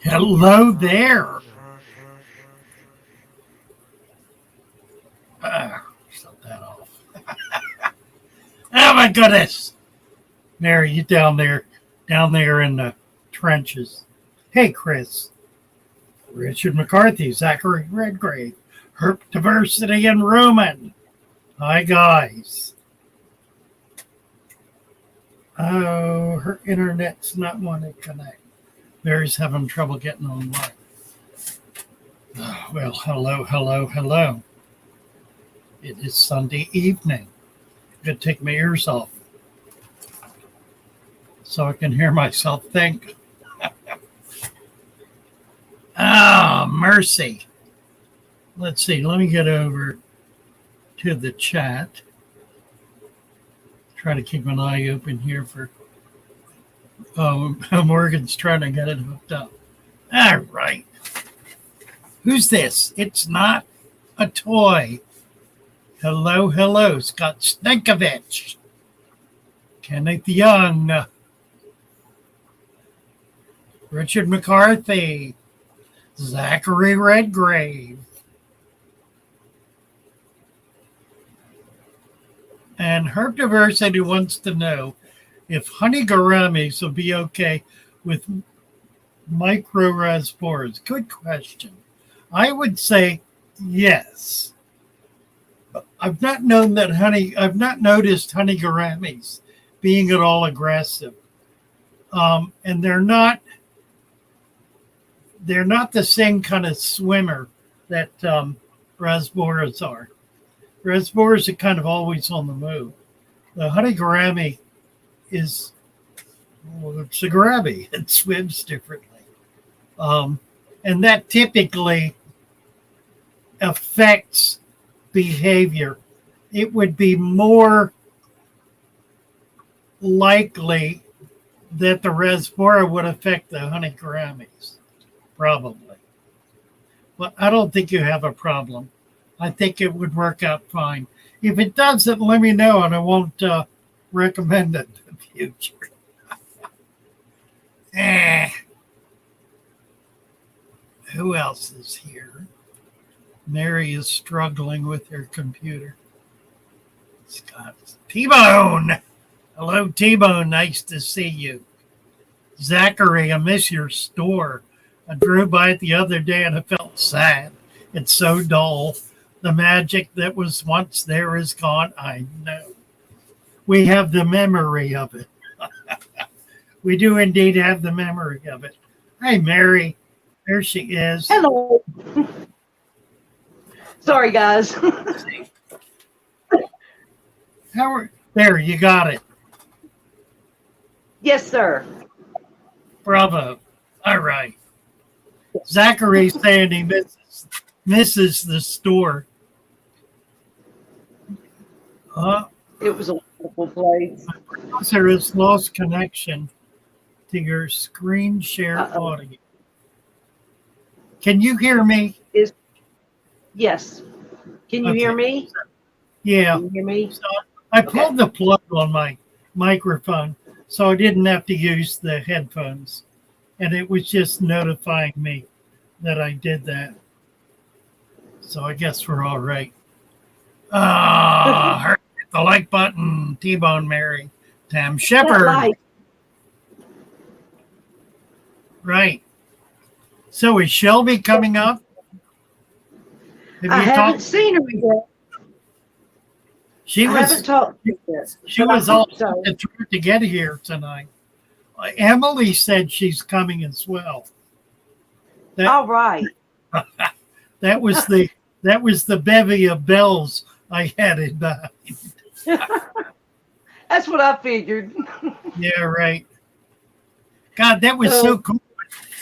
Hello there. Shut that off. Oh my goodness. Mary, you down there in the trenches. Hey, Chris. Richard McCarthy, Zachary Redgrave, Herp Diversity and Roman. Hi, guys. Oh, her internet's not wanting to connect. Mary's having trouble getting online. Oh, well, hello. It is Sunday evening. I'm going to take my ears off so I can hear myself think. Ah, mercy. Let's see. Let me get over to the chat. Try to keep an eye open here for. Oh, Morgan's trying to get it hooked up. All right. Who's this? It's not a toy. Hello, Scott Stankovich. Kenneth Young. Richard McCarthy. Zachary Redgrave. And Herb Diversity wants to know if honey gouramis will be okay with micro raspberries. Good question. I would say yes. I've not noticed honey gouramis being at all aggressive. And they're not the same kind of swimmer that raspberries are. Raspberries are kind of always on the move. The honey gourami it's a gourami. It swims differently. And that typically affects behavior. It would be more likely that the raspberry would affect the honey gouramis, probably. But I don't think you have a problem. I think it would work out fine. If it doesn't, let me know, and I won't recommend it in the future. Who else is here? Mary is struggling with her computer. Scott. T-Bone! Hello, T-Bone. Nice to see you. Zachary, I miss your store. I drove by it the other day and I felt sad. It's so dull. The magic that was once there is gone. I know. We have the memory of it. We do indeed have the memory of it. Hey, Mary. There she is. Hello. Sorry, guys. There, you got it. Yes, sir. Bravo. All right. Zachary's saying he misses the store. It was a wonderful place. There is lost connection to your screen share audio. Can you hear me? Yes. Can you hear me? Yeah. Can you hear me? So I pulled the plug on my microphone, so I didn't have to use the headphones. And it was just notifying me that I did that. So I guess we're all right. Hit the like button. T-Bone Mary. Tam Shepard. Right. So is Shelby coming up? I haven't seen her yet. She I was haven't talked to her yet, she but I was all hope so. to get here tonight. Emily said she's coming as well. That All right. that was the bevy of bells I had in mind. That's what I figured. Yeah, right. God, that was Oh, so cool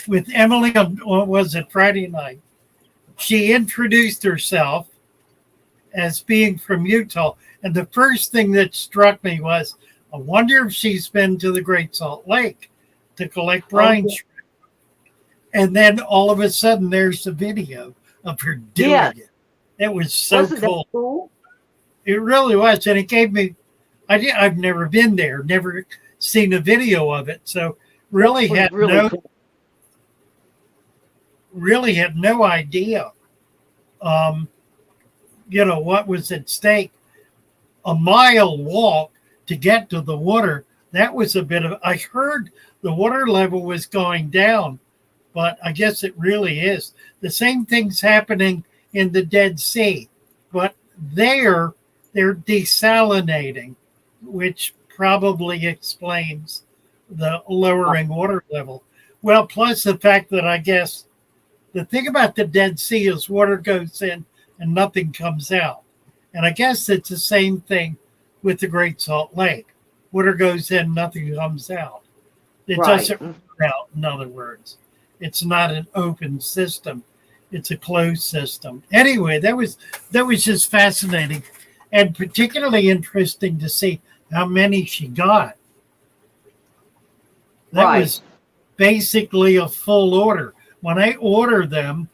with Emily on what was it, Friday night. She introduced herself as being from Utah. And the first thing that struck me was, I wonder if she's been to the Great Salt Lake to collect oh brine shrimp. And then all of a sudden, there's a video of her yes. doing it. It was so Wasn't that cool. cool? It really was. And it gave me, I've never been there, never seen a video of it. So really It was had really cool. no idea, um, what was at stake. A mile walk to get to the water. That was a bit of, I heard the water level was going down, but I guess it really is. The same thing's happening in the Dead Sea, but they're desalinating, which probably explains the lowering water level. Well, plus the fact that I guess the thing about the Dead Sea is water goes in and nothing comes out. And I guess it's the same thing with the Great Salt Lake. Water goes in, nothing comes out. It Right. doesn't run out, in other words. It's not an open system. It's a closed system. Anyway, that was just fascinating and particularly interesting to see how many she got. That Right. was basically a full order. When I order them,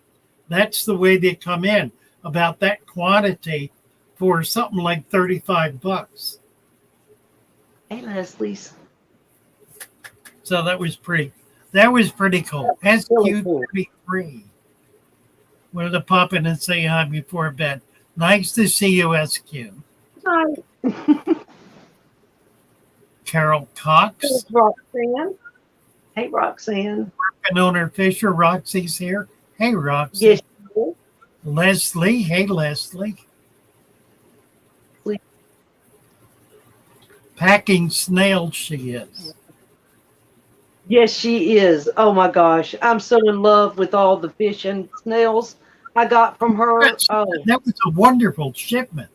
that's the way they come in, about that quantity for something like $35. Hey, Leslie's. So that was pretty cool. That's really cool. SQ33. Wanted to pop in and say hi before bed. Nice to see you, SQ. Hi. Carol Cox. There's Roxanne. Hey, Roxanne. And owner Fisher. Roxy's here. Hey, Roxy. Yes. Leslie. Hey, Leslie. Packing snails she is. Yes, she is. Oh my gosh. I'm so in love with all the fish and snails I got from her. Oh, That was a wonderful shipment.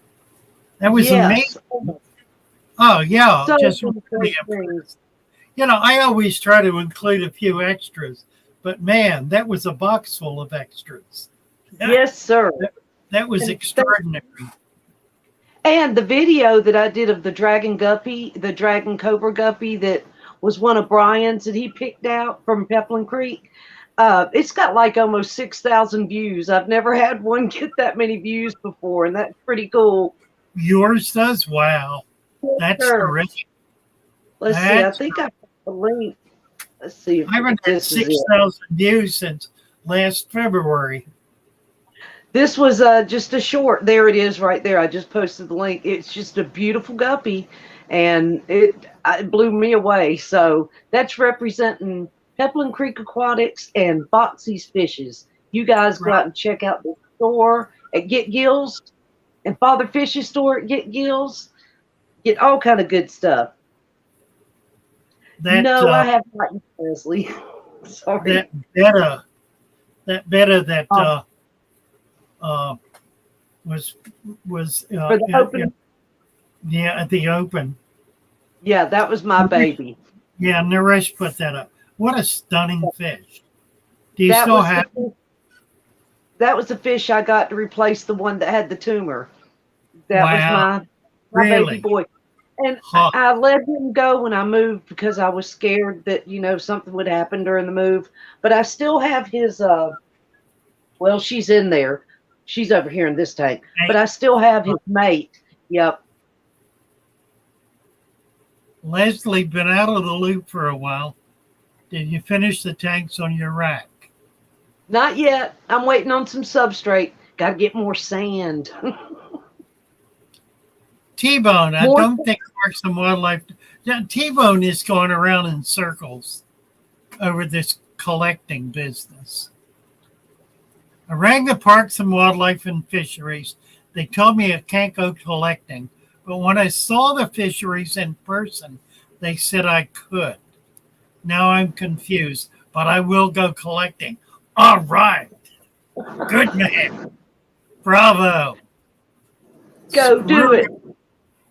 That was yes. amazing. Oh, yeah. So Just many really great impressed. things. I always try to include a few extras, but man, that was a box full of extras. Yes, sir. That was extraordinary. And the video that I did of the dragon guppy, the dragon cobra guppy that was one of Brian's that he picked out from Peplin Creek, it's got like almost 6,000 views. I've never had one get that many views before, and that's pretty cool. Yours does? Wow. That's Sure. terrific. Let's see. I think I put the link. Let's see if I haven't had this is it. 6,000 views since last February. This was just a short. There it is right there. I just posted the link. It's just a beautiful guppy, and it blew me away. So that's representing Peplin Creek Aquatics and Foxy's Fishes. You guys go out and check out the store at Get Gills and Father Fish's store at Get Gills. Get all kind of good stuff. I have not, Leslie. Sorry. That betta that was For the open. At the open. Yeah, that was my baby. Yeah, Naresh put that up. What a stunning fish. Do you still have it? That was the fish I got to replace the one that had the tumor. That was my baby boy. And I let him go when I moved because I was scared that, something would happen during the move. But I still have his, well, she's in there. She's over here in this tank. But I still have his mate. Yep. Leslie, been out of the loop for a while. Did you finish the tanks on your rack? Not yet. I'm waiting on some substrate. Got to get more sand. T-Bone, I don't think Parks and Wildlife. T-Bone is going around in circles over this collecting business. I rang the Parks and Wildlife and Fisheries. They told me I can't go collecting But when I saw the fisheries in person, they said I could. Now I'm confused, but I will go collecting. All right. Good man. Bravo. Go do it.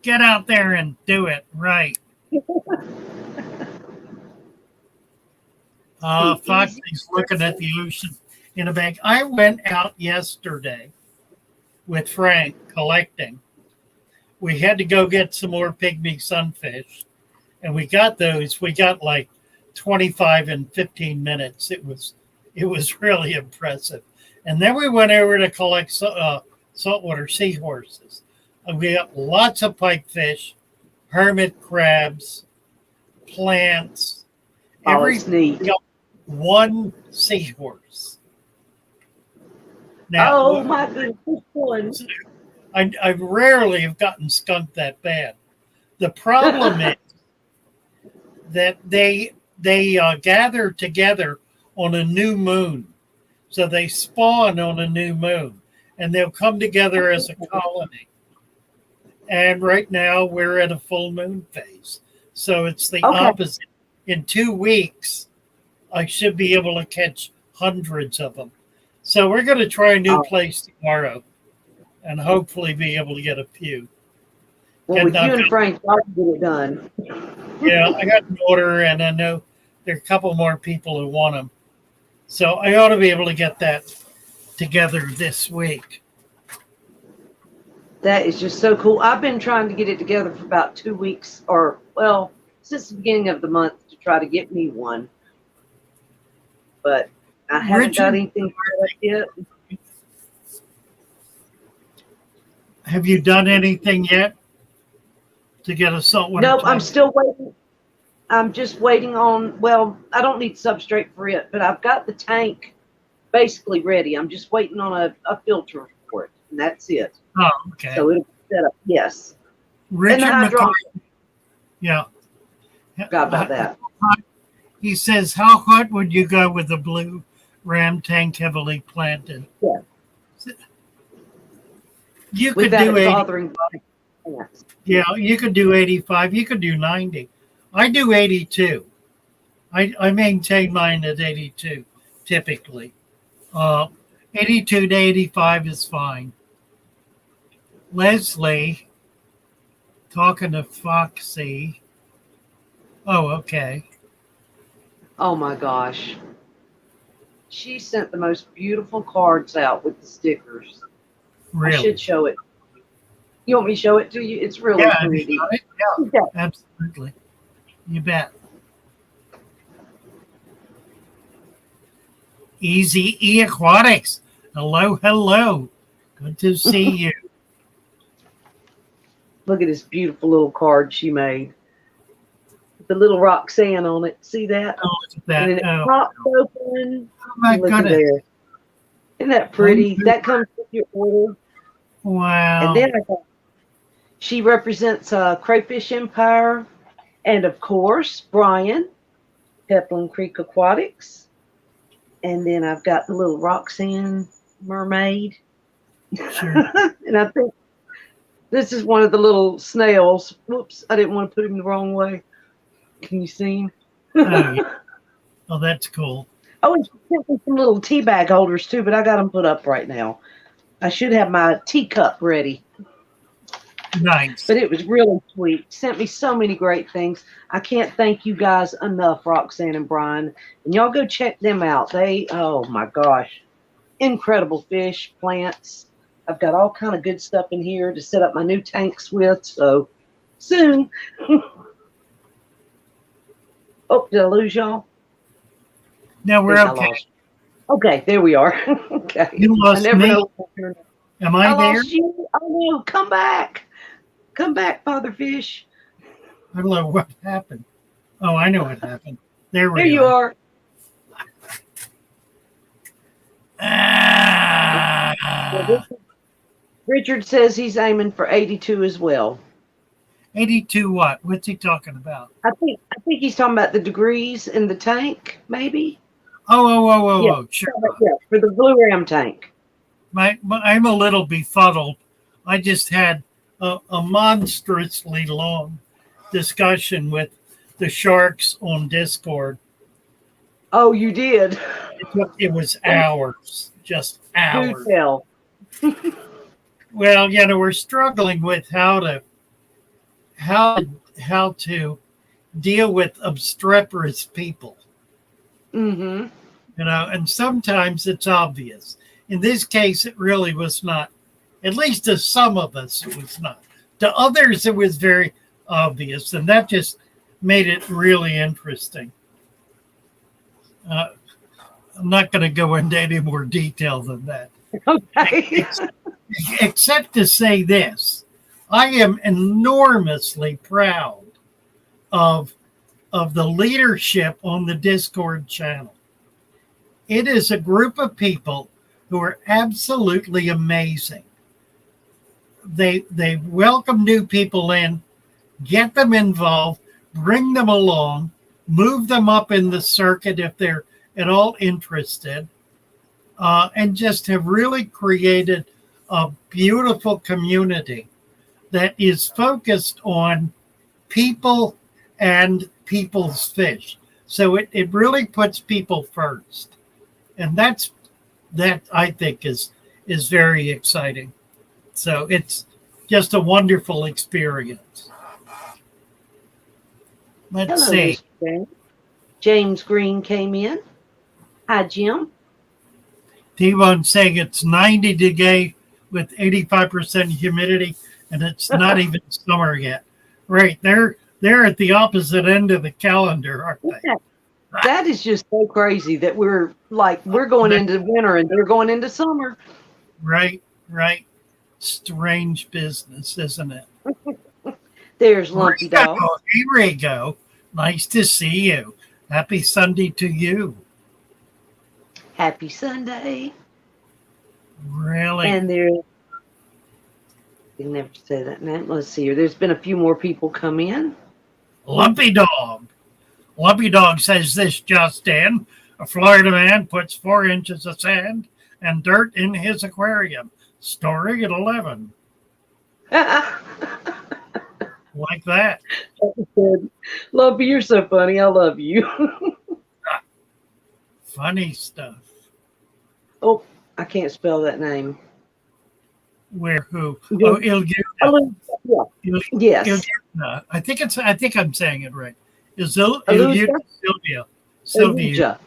Get out there and do it. Right. Foxy's looking at the ocean in a bag. I went out yesterday with Frank collecting. We had to go get some more pygmy sunfish, and we got those. We got like 25 and 15 minutes. It was really impressive. And then we went over to collect saltwater seahorses. We got lots of pipefish, hermit crabs, plants. It's neat. One seahorse. Now, my goodness. I rarely have gotten skunked that bad. The problem is that they gather together on a new moon. So they spawn on a new moon, and they'll come together as a colony. And right now we're at a full moon phase. So it's the opposite. In 2 weeks, I should be able to catch hundreds of them. So we're going to try a new place tomorrow and hopefully be able to get a few. Well, with you and Frank, I can get it done. Yeah, I got an order, and I know there are a couple more people who want them. So I ought to be able to get that together this week. That is just so cool. I've been trying to get it together for about 2 weeks, since the beginning of the month to try to get me one. But I haven't got anything yet. Have you done anything yet to get a saltwater? Nope, I'm still waiting. I'm just waiting on, I don't need substrate for it, but I've got the tank basically ready. I'm just waiting on a filter for it, and that's it. Oh, okay. So it'll be set up, yes. Richard McCarthy. Yeah. Forgot about that. He says, how hot would you go with the blue ram tank heavily planted? Yeah. You could do 80. Yes. Yeah, you could do 85. You could do 90. I do 82. I maintain mine at 82 typically. 82 to 85 is fine. Leslie, talking to Foxy. Oh, okay. Oh my gosh. She sent the most beautiful cards out with the stickers. Really? I should show it. You want me to show it to you? It's really pretty. Yeah, absolutely. You bet. Easy E Aquatics. Hello, hello. Good to see you. Look at this beautiful little card she made. With the little Roxanne on it. See that? Oh, look at that. And then it pops open. Oh, my goodness. There. Isn't that pretty? That comes with your order. Wow. And then she represents Crayfish Empire. And, of course, Brian, Peplin Creek Aquatics. And then I've got the little Roxanne mermaid. Sure. And I think this is one of the little snails. Whoops, I didn't want to put him the wrong way. Can you see him? Oh, yeah. Oh, that's cool. Oh, and she sent me some little tea bag holders, too, but I got them put up right now. I should have my teacup ready. Nice. But it was really sweet. Sent me so many great things. I can't thank you guys enough, Roxanne and Brian. And y'all go check them out. Oh my gosh. Incredible fish, plants. I've got all kind of good stuff in here to set up my new tanks with. So soon. Oh, did I lose y'all? No, we're okay. Okay, there we are. Okay. You lost me. Know. Am I there? Lost you. Oh no, come back. Come back, Father Fish. I don't know what happened. Oh, I know what happened. There we There you are. Richard says he's aiming for 82 as well. 82 what? What's he talking about? I think he's talking about the degrees in the tank, maybe. Oh, sure. Yeah, for the blue ram tank. I'm a little befuddled. I just had a monstrously long discussion with the sharks on Discord. Oh, you did. It was hours, just Do hours. tell. Well, we're struggling with how to deal with obstreperous people. Mm-hmm. And sometimes it's obvious. In this case, it really was not. At least to some of us, it was not. To others, it was very obvious, and that just made it really interesting. I'm not going to go into any more detail than that. Okay. Except to say this, I am enormously proud of the leadership on the Discord channel. It is a group of people who are absolutely amazing. They welcome new people in, get them involved, bring them along, move them up in the circuit if they're at all interested, and just have really created a beautiful community that is focused on people and people's fish. So it really puts people first. And that I think is very exciting. So it's just a wonderful experience. Let's Hello, see. Mr. James. James Green came in. Hi, Jim. T-Bone saying it's 90 today with 85% humidity, and it's not even summer yet. Right, they're at the opposite end of the calendar, aren't they? Yeah. That is just so crazy that we're going into winter and they're going into summer. Right. Strange business, isn't it? There's Lumpy Dog. Hey, Rigo. Nice to see you. Happy Sunday to you. Happy Sunday. Really? And there, you never say that name. Let's see here. There's been a few more people come in. Lumpy Dog. Lumpy Dog says this just in. A Florida man puts 4 inches of sand and dirt in his aquarium. Story at 11. Like that. Lumpy, you're so funny. I love you. Funny stuff. Oh, I can't spell that name. Where who? Oh, Ilguna. Yes. Ilguna. I think I'm saying it right. Ilguna Sylvia.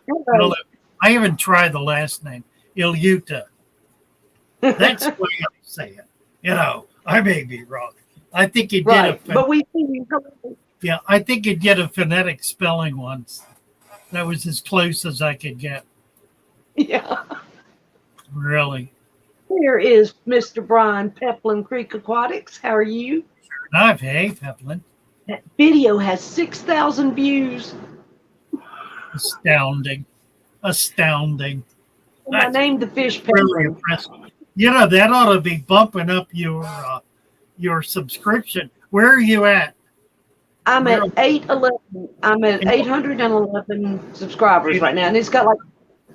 I haven't tried the last name. Ilyuta. That's the way I say it. I may be wrong. I think he did but we see you. Yeah, I think he'd get a phonetic spelling once. That was as close as I could get. Yeah. Really. Here is Mr. Brian Peplin Creek Aquatics. How are you? Sure enough, hey, Peplin. That video has 6,000 views. Astounding. And I named the fish Peplin. Really impressive. That ought to be bumping up your subscription. Where are you at? I'm at 811. I'm at 811 subscribers right now, and it's got like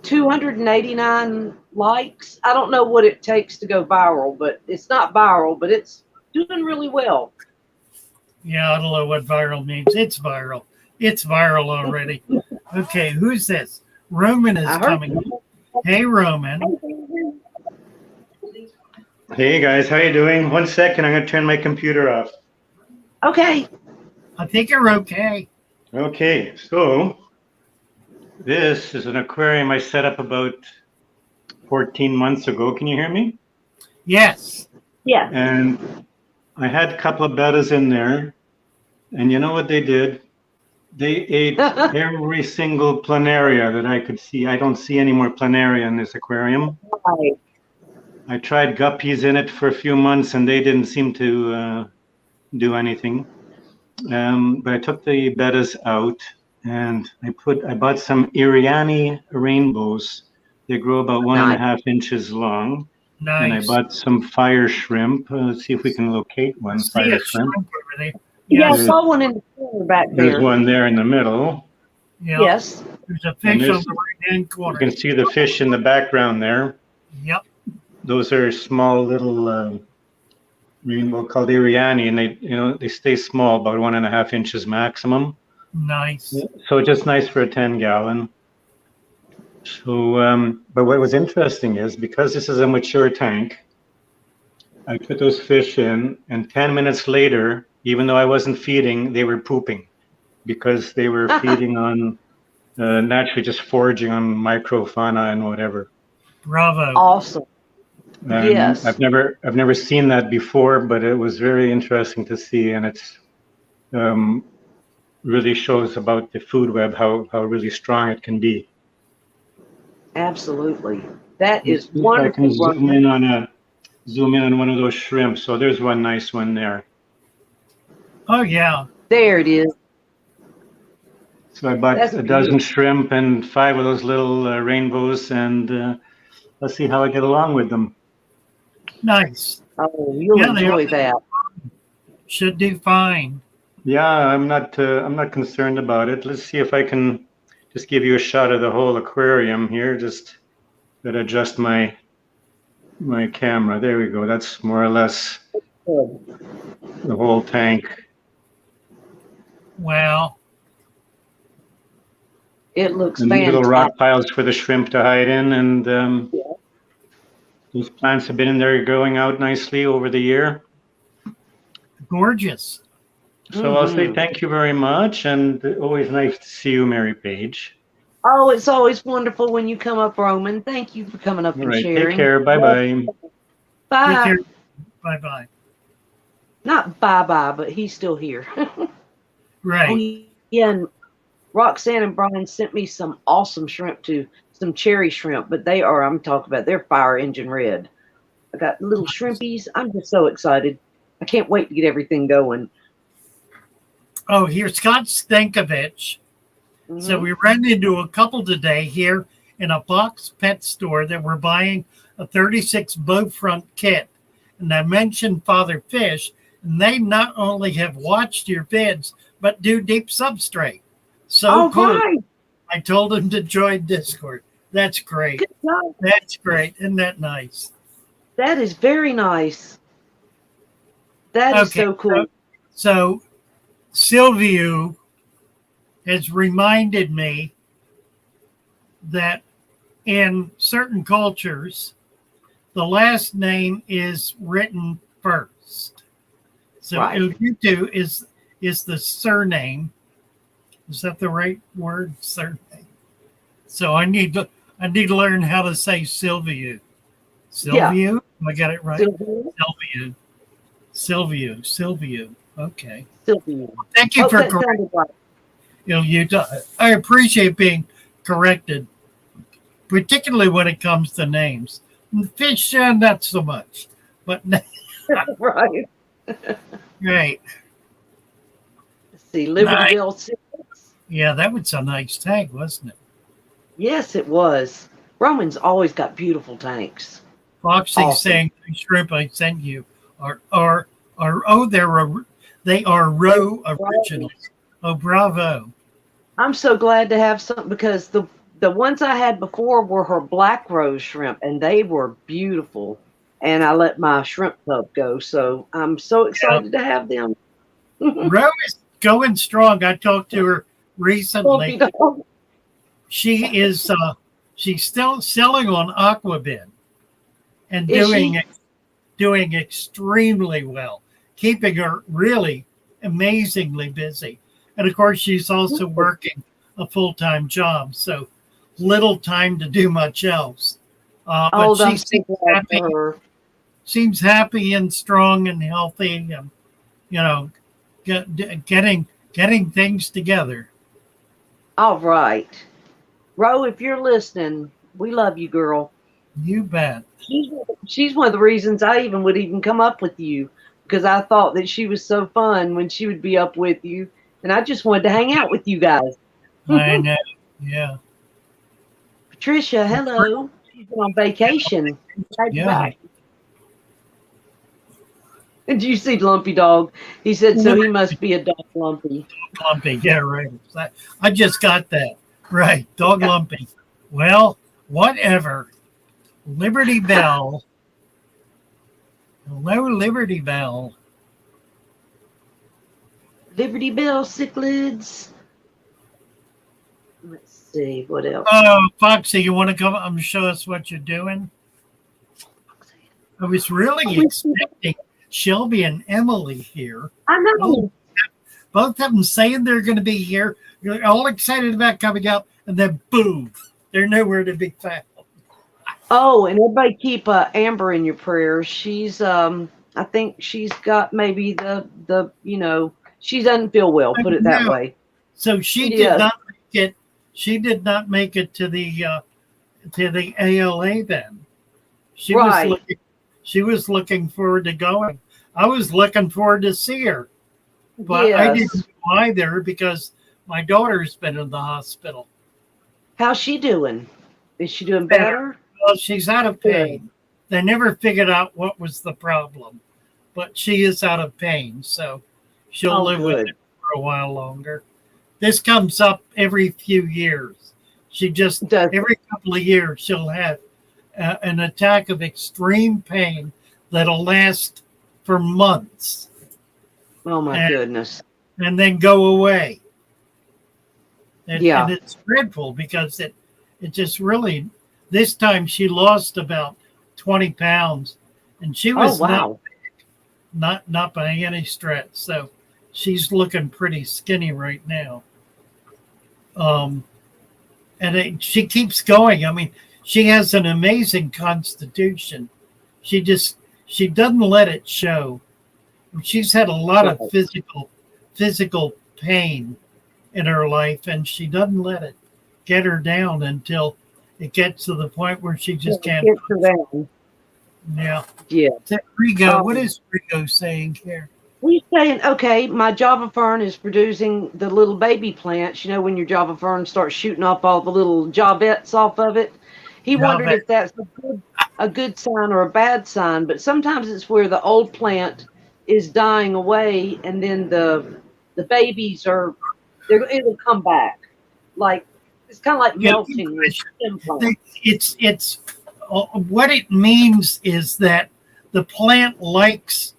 289 likes. I don't know what it takes to go viral, but it's not viral, but it's doing really well. Yeah, I don't know what viral means. It's viral. It's viral already. Okay, who's this? Roman is coming. Hey, Roman. Hey guys, how you doing? 1 second, I'm going to turn my computer off. Okay. I think you're okay. Okay, so this is an aquarium I set up about 14 months ago. Can you hear me? Yes. Yeah. And I had a couple of bettas in there, and you know what they did? They ate every single planaria that I could see. I don't see any more planaria in this aquarium. Right. I tried guppies in it for a few months, and they didn't seem to do anything. But I took the bettas out, and I bought some Iriani rainbows. They grow about 1.5 inches long. Nice. And I bought some fire shrimp. Let's see if we can locate one. Fire shrimp. Yeah, I saw one in the corner back there. There's one there in the middle. Yep. Yes. There's a fish on the right-hand corner. You can see the fish in the background there. Yep. Those are small little rainbow calderiani, and they stay small, about 1.5 inches maximum. Nice. So just nice for a 10-gallon. So, but what was interesting is because this is a mature tank, I put those fish in, and 10 minutes later, even though I wasn't feeding, they were pooping because they were feeding on naturally just foraging on microfauna and whatever. Bravo. Awesome. And Yes. I've never seen that before, but it was very interesting to see, and it's really shows about the food web how really strong it can be. Absolutely. That is Let's see if I can wonderful. zoom in on one of those shrimp. So there's one nice one there. Oh, yeah. There it is. So I bought That's a dozen beautiful. shrimp and 5 of those little rainbows, and let's see how I get along with them. Nice. Oh, you'll Yeah, they enjoy that. should do fine. Yeah, I'm not concerned about it. Let's see if I can just give you a shot of the whole aquarium here. Just gotta adjust my camera. There we go. That's more or less Good. the whole tank. Well, It looks And these little rock fantastic. piles for the shrimp to hide in, and Yeah. these plants have been in there growing out nicely over the year. gorgeous. So I'll say Mhm. thank you very much, and always nice to see you, Mary Page. Oh, it's always wonderful when you come up, Roman. Thank you for coming up All and right, take sharing. care. Bye-bye. Take Bye. care. Bye-bye. Not bye-bye, but he's still here. Right. Oh, yeah, and Roxanne and Brian sent me some awesome shrimp too, some cherry shrimp, but I'm talking about, they're fire engine red. I got little shrimpies. I'm just so excited. I can't wait to get everything going. Oh, here's Scott Stankovich. So Mhm. we ran into a couple today here in a box pet store that were buying a 36 Bowfront kit. And I mentioned Father Fish, and they not only have watched your vids, but do deep substrate. So All cool. right. I told them to join Discord. That's great. Good job. That's great. Isn't that nice? That is very nice. That is Okay. so cool. So Silvio has reminded me that in certain cultures, the last name is written first. So Right. Ilgutu is the surname. Is that the right word? Surname. So I need to learn how to say Silvio. Silvio? I got it right. Sylvia. Silvio. Okay. Sylvia. Thank you Oh, for that correcting. sounded right. Utah. I appreciate being corrected, particularly when it comes to names. Fish, not so much, but Right. right. Let's see, Libertyville 6. Yeah, that was a nice tank, wasn't it? Yes, it was. Roman's always got beautiful tanks. Foxy Awesome. saying the shrimp I sent you are oh they are roe originals. Oh, bravo. I'm so glad to have some because the ones I had before were her black rose shrimp and they were beautiful. And I let my shrimp tub go. So I'm so excited to have them. Roe is going strong. I talked to her recently. She is she's still selling on Aquabin and Is doing extremely well, keeping her really amazingly busy. And of course, she's also working a full-time job, so little time to do much else. But she seems happy and strong and healthy, and getting things together. All right. Ro, if you're listening, we love you, girl. You bet. She's one of the reasons I would even come up with you because I thought that she was so fun when she would be up with you. And I just wanted to hang out with you guys. I know. Yeah. Patricia, hello. She's been on vacation. Yeah. Did you see Lumpy Dog? He said, so he must be a dog Lumpy. Lumpy, yeah, right. I just got that. Right. Dog Lumpy. Well, whatever. Liberty Bell Hello, Liberty Bell. Liberty Bell cichlids. Let's see what else. Oh, Foxy, you want to come up and show us what you're doing? I was really expecting Shelby and Emily here. I know. Both of them saying they're going to be here. You're all excited about coming out, and then boom, they're nowhere to be found. Oh, and everybody keep Amber in your prayers. She's I think she's got maybe the she doesn't feel well. Put it that way. So she did not make it. She did not make it to the ALA then. She was looking forward to going. I was looking forward to see her, but I didn't go either because my daughter's been in the hospital. How's she doing? Is she doing better? Well, she's out of pain. They never figured out what was the problem, but she is out of pain, so she'll live with it for a while longer. This comes up every few years. She just, every couple of years, she'll have an attack of extreme pain that'll last for months. Oh, my goodness. And then go away. And it's dreadful because it just really, this time she lost about 20 pounds. And she was not by any stretch. So she's looking pretty skinny right now. She keeps going. I mean, she has an amazing constitution. She doesn't let it show. She's had a lot of physical pain in her life, and she doesn't let it get her down until it gets to the point where she just can't. Yeah. Rigo, what is Rigo saying here? He's saying, okay, my Java fern is producing the little baby plants. You know, when your Java fern starts shooting off all the little Javettes off of it. He wondered if that's a good sign or a bad sign, but sometimes it's where the old plant is dying away, and then the babies it'll come back. Like it's kind of like melting. It's what it means is that the plant likes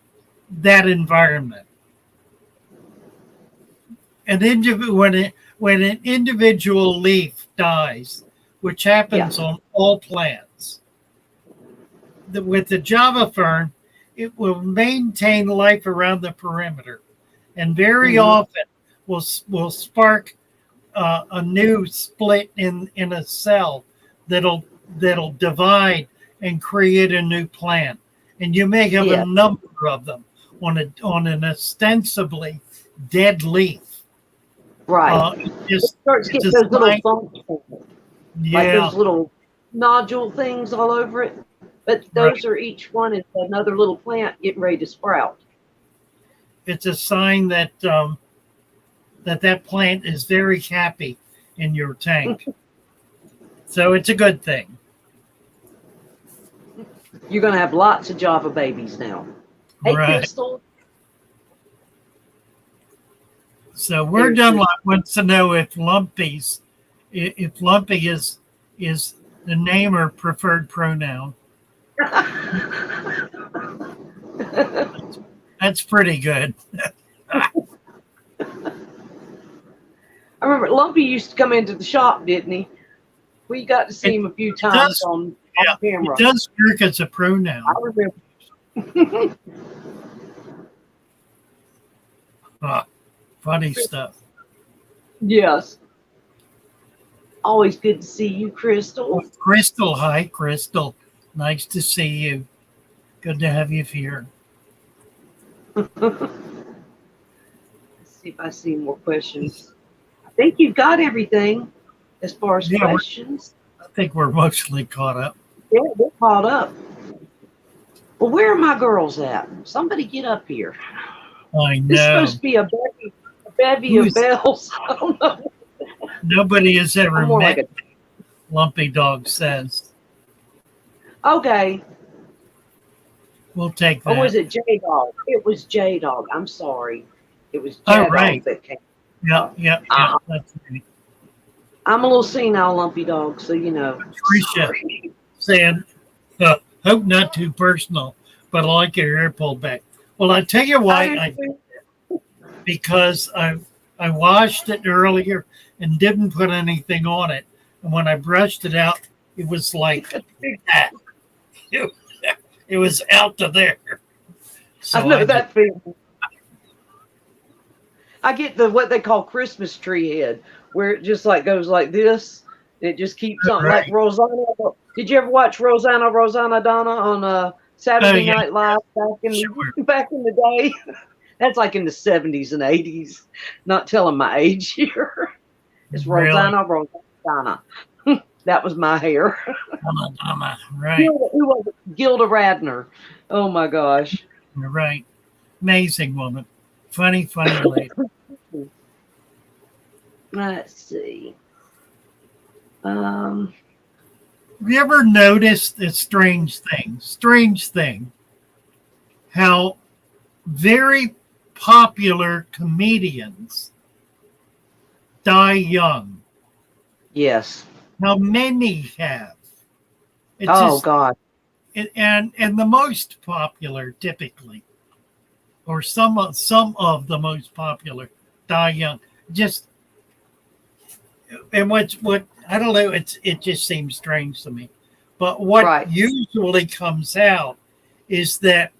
that environment. When an individual leaf dies, which happens on all plants, with the Java fern, it will maintain life around the perimeter, and very often will spark a new split in a cell that'll divide and create a new plant. And you may have a number of them on an ostensibly dead leaf. Right. It starts to get those little bumps, like those little nodule things all over it. But those are each one is another little plant getting ready to sprout. It's a sign that that plant is very happy in your tank. So it's a good thing. You're going to have lots of Java babies now. Hey, Crystal. So we're done. Wants to know if Lumpy is the name or preferred pronoun. That's pretty good. I remember Lumpy used to come into the shop, didn't he? We got to see him a few times on camera. It does work as a pronoun. I remember. Funny stuff. Yes. Always good to see you, Crystal. Oh, Crystal, hi, Crystal. Nice to see you. Good to have you here. Let's see if I see more questions. I think you've got everything as far as questions. I think we're mostly caught up. Yeah, we're caught up. Well, where are my girls at? Somebody get up here. I know. This is supposed to be a bevy of bells. I don't know. Nobody has ever met Lumpy Dog says. Okay. We'll take that. Or was it J-Dog? It was J-Dog. I'm sorry. It was J-Dog that came. Yeah. That's right. I'm a little senile, Lumpy Dog, so you know. Patricia saying, hope not too personal, but I like your hair pulled back. Well, I tell you why. Because I washed it earlier and didn't put anything on it, and when I brushed it out, it was like that. It was out to there. So I know that feeling. I get what they call Christmas tree head, where it just like goes like this. And it just keeps on like Rosanna. Did you ever watch Rosanna Donna on Saturday Night Live back in the day? That's like in the 70s and 80s. Not telling my age here. It's Rosanna. That was my hair. Right. Who was it? Gilda Radner. Oh my gosh. You're right. Amazing woman. Funny lady. Let's see. Have you ever noticed a strange thing? How very popular comedians die young. Yes. How many have? God. And the most popular typically, or some of the most popular die young. Just and what I don't know. It just seems strange to me. But what usually comes out is that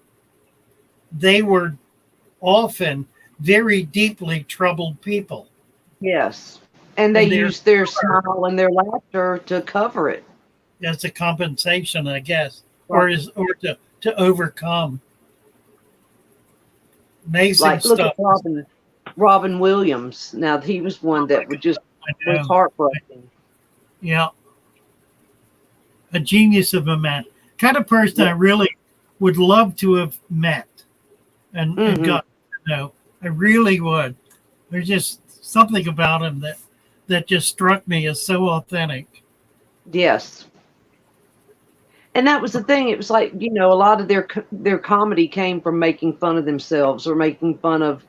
they were often very deeply troubled people. Yes. And they used their smile and their laughter to cover it. As a compensation, I guess. Or to overcome. Amazing stuff. Look at Robin Williams. Now he was one that was heartbreaking. Yeah. A genius of a man. Kind of person I really would love to have met and got to know. I really would. There's just something about him that just struck me as so authentic. Yes. And that was the thing. It was like, a lot of their comedy came from making fun of themselves or making fun of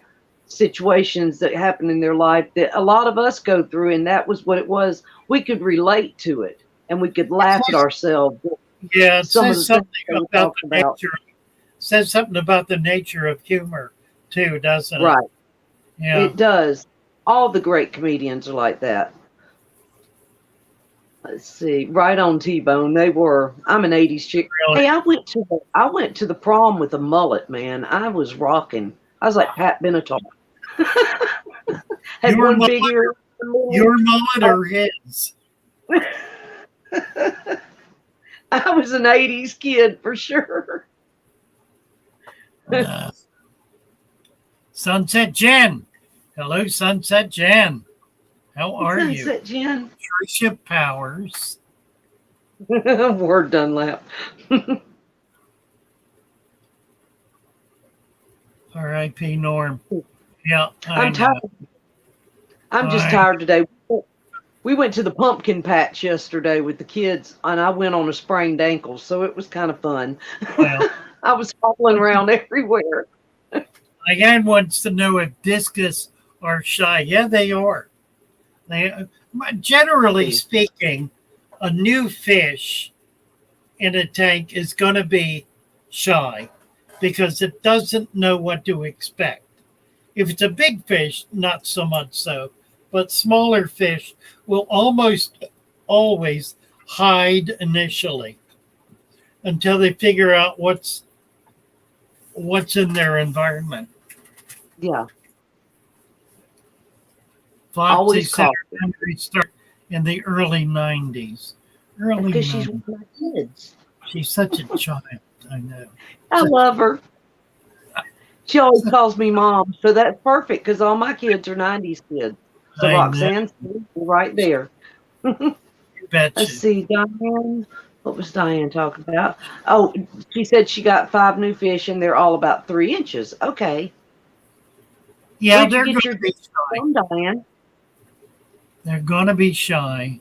situations that happen in their life that a lot of us go through. And that was what it was. We could relate to it and we could laugh at ourselves. Yeah, it says something about the nature. Says something about the nature of humor too, doesn't it? Right. Yeah. It does. All the great comedians are like that. Let's see. Right on, T-Bone. They were. I'm an 80s chick. Really? Hey, I went to the prom with a mullet, man. I was rocking. I was like Pat Benatar. Had your one mullet, big ear. Your mullet or his? I was an 80s kid for sure. Sunset Jen. Hello, Sunset Jen. How are you? Sunset Jen. Tricia Powers. Word Dunlap. R.I.P. Norm. Yeah, I'm tired. I'm just tired today. We went to the pumpkin patch yesterday with the kids, and I went on a sprained ankle, so it was kind of fun. Well, I was hopping around everywhere. Again, wants to know if discus are shy. Yeah, they are. Generally speaking, a new fish in a tank is going to be shy because it doesn't know what to expect. If it's a big fish, not so much so, but smaller fish will almost always hide initially until they figure out what's in their environment. Yeah. Foxy said her memory started in the early 90s. Because she's one of my kids. She's such a child, I know. I love her. She always calls me mom, so that's perfect because all my kids are 90s kids. So Roxanne's right there. Let's see, Diane. What was Diane talking about? Oh, she said she got 5 new fish and they're all about 3 inches. Okay. Yeah, they're going to be shy. Diane? They're going to be shy.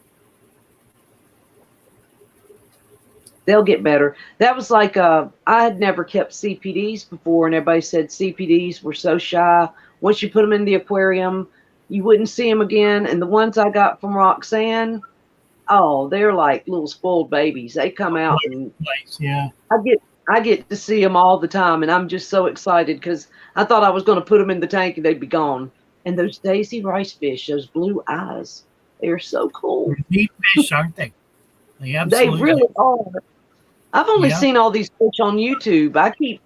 They'll get better. That was like I had never kept CPDs before, and everybody said CPDs were so shy. Once you put them in the aquarium, you wouldn't see them again. And the ones I got from Roxanne, oh, they're like little spoiled babies. They come out and I get to see them all the time, and I'm just so excited because I thought I was going to put them in the tank and they'd be gone. And those daisy rice fish, those blue eyes, they are so cool. They're neat fish, aren't they? They They absolutely really are. I've only Yeah. seen all these fish on YouTube. I keep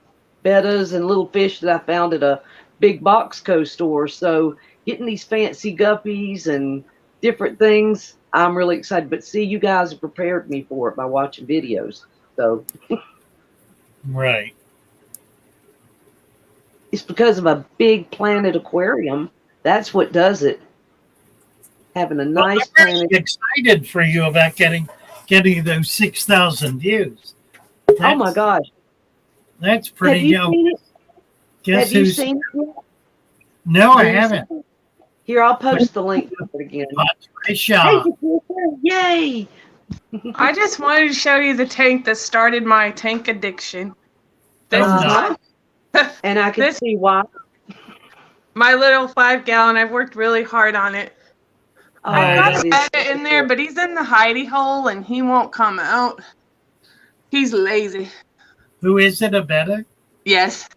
bettas and little fish that I found at a big Boxco store. So getting these fancy guppies and different things, I'm really excited. But see, you guys have prepared me for it by watching videos. So right. it's because of a big Planet aquarium. That's what does it. Having a nice I'm really Planet. excited for you about getting those 6,000 views. Oh my gosh! That's Have pretty you dope. seen it? Guess Have you who's? seen it yet? No, I Have you haven't. seen it? Here, I'll post the link for it again. Patricia. Hey, Patricia, yay! I just wanted to show you the tank that started my tank addiction. This Uh-huh. is And I can This- see why. my little 5-gallon. I've worked really hard on it. Oh, I've got that a is betta so in there, cool. but he's in the hidey hole and he won't come out. He's lazy. Who is it? A better? Yes,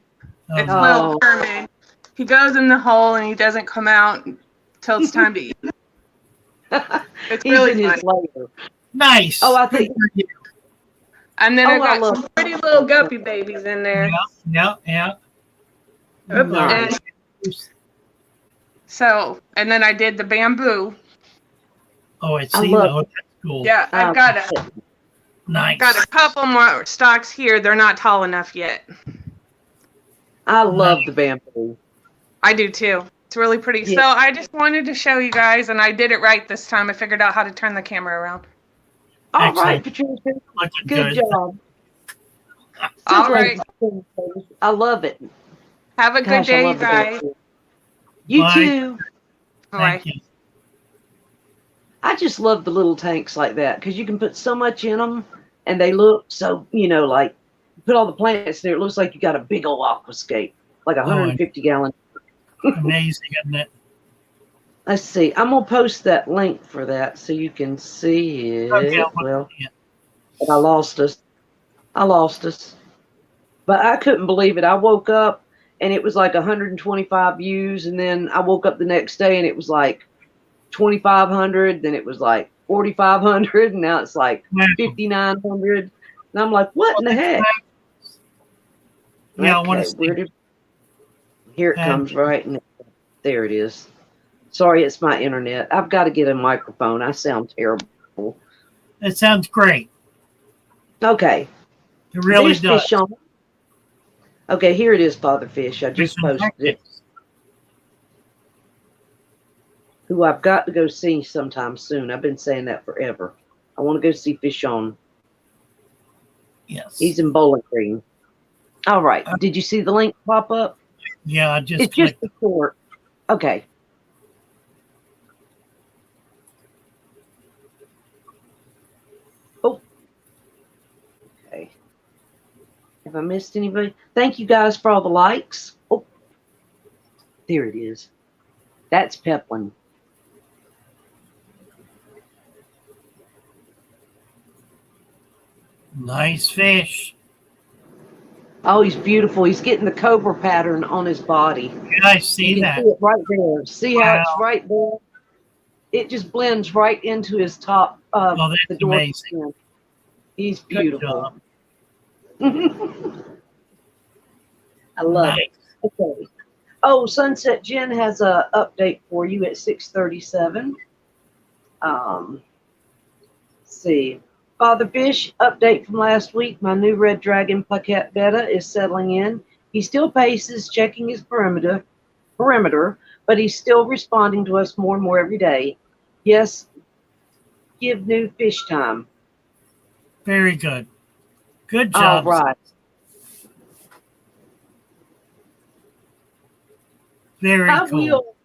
it's Oh, little Herman. He goes in the hole and he doesn't come out until it's time to eat. It's He's really in his fun. lair. nice. Oh, I Good think- for you. And then Oh, I've I got love some pretty little guppy babies in there. Yeah. Oops, Nice. and and then I did the bamboo. Oh, I I see. love Oh, that's cool. Yeah, I've got Nice. a couple more stalks here. They're not tall enough yet. I love the bamboo. I do too. It's really pretty. Yeah. So I just wanted to show you guys, and I did it right this time. I figured out how to turn the camera around. All Excellent. right, Patricia. Looking Good job. All So right. glad- I love it. Have a good Gosh, I day, you love the guys. bamboo. You Bye. too. Bye. Thank you. I just love the little tanks like that because you can put so much in them and they look so, like you put all the plants there. It looks like you got a big old aquascape, like a 150 gallon. Amazing, isn't it? Let's see. I'm going to post that link for that so you can see it. Okay, Well, yeah. but I lost us. But I couldn't believe it. I woke up and it was like 125 views. And then I woke up the next day and it was like 2,500. Then it was like 4,500. And now it's like Wow. 5,900. And I'm like, what in the heck? Yeah, I want to where see. here it comes right now. There it is. Sorry, it's my internet. I've got to get a microphone. I sound terrible. It sounds great. Okay. It really There's does. fish on. Okay, here it is, Father Fish. I just posted it. Who I've got to go see sometime soon. I've been saying that forever. I want to go see Fish on. Yes. He's in Bowling Green. All right. Did you see the link pop up? Yeah, I just It's just clicked. a short. Okay. Oh. Okay. Have I missed anybody? Thank you guys for all the likes. Oh. There it is. That's Peplin. Nice fish. Oh, he's beautiful. He's getting the cobra pattern on his body. Did I see You that? can see it right there. See how Wow. it's right there? It just blends right into his top. Oh, that's the dorsal amazing. fin. He's Good beautiful. job. I love Nice. it. Okay. Oh, Sunset Jen has a update for you at 6:37. Let's see. Father Fish, update from last week. My new Red Dragon Plaquette Betta is settling in. He still paces, checking his perimeter, but he's still responding to us more and more every day. Yes, give new fish time. Very good. Good All job. right. Very I cool. will.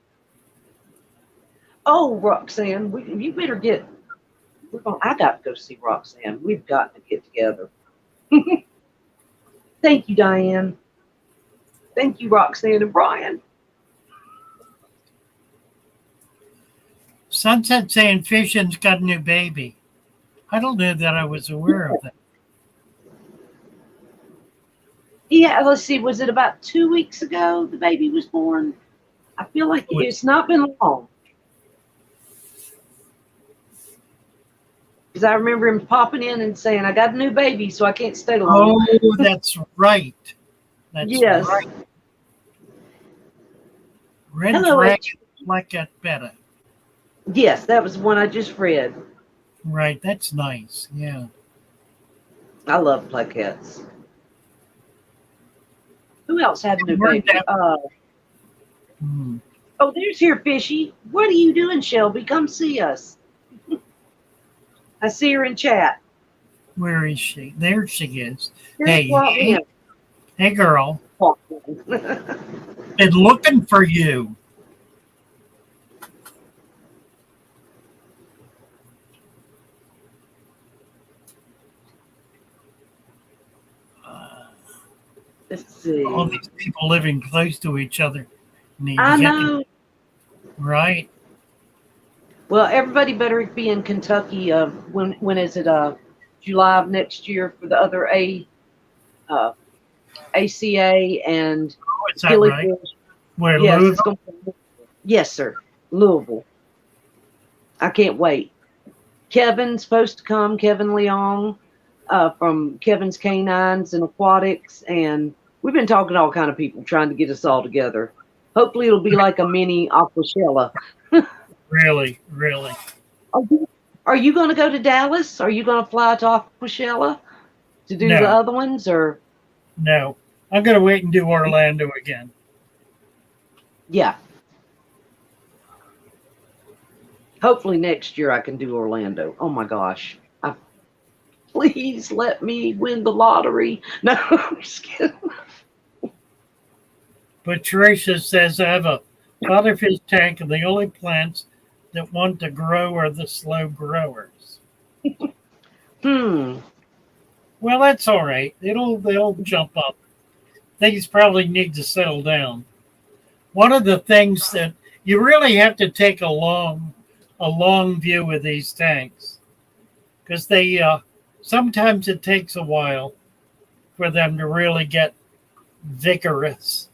Oh, Roxanne, you better get. I got to go see Roxanne. We've got to get together. Thank you, Diane. Thank you, Roxanne and Brian. Sunset saying Fishing's got a new baby. I don't know that I was aware of that. Yeah, let's see, was it about 2 weeks ago the baby was born? I feel like it's not been long. Because I remember him popping in and saying, I got a new baby, so I can't stay long. Oh, that's right. That's Yes. right. Red Hello, Dragon like at better. Yes, that was one I just read. Right, that's nice. Yeah. I love plaquettes. Who else had a new Where'd baby? that- Hmm. Oh, there's your Fishy. What are you doing, Shelby? Come see us. I see her in chat. Where is she? There she is. Here's Hey, walk in. hey, girl. Walk in. Been looking for you. Let's see. All these people living close to each other need I to get know. right. Well, everybody better be in Kentucky. When is it? July of next year for the other ACA and Oh, is that Gilly right? Fish. Where Yes, Louisville? it's gonna be, yes, sir. Louisville. I can't wait. Kevin's supposed to come. Kevin Leong from Kevin's Canines and Aquatics, and we've been talking to all kind of people trying to get us all together. Hopefully, it'll be like a mini Aquashella. Really, really. Are you going to go to Dallas? Are you going to fly to Aquashella to do No. the other ones, or? No. I'm gonna wait and do Orlando again. Yeah. Hopefully next year I can do Orlando. Oh my gosh. Please let me win the lottery. No, I'm just kidding. But Teresa says I have a fatherfish tank and the only plants that want to grow are the slow growers. Hmm. Well, that's all right. They'll jump up. Things probably need to settle down. One of the things that you really have to take a long view with these tanks, because they sometimes it takes a while for them to really get vigorous.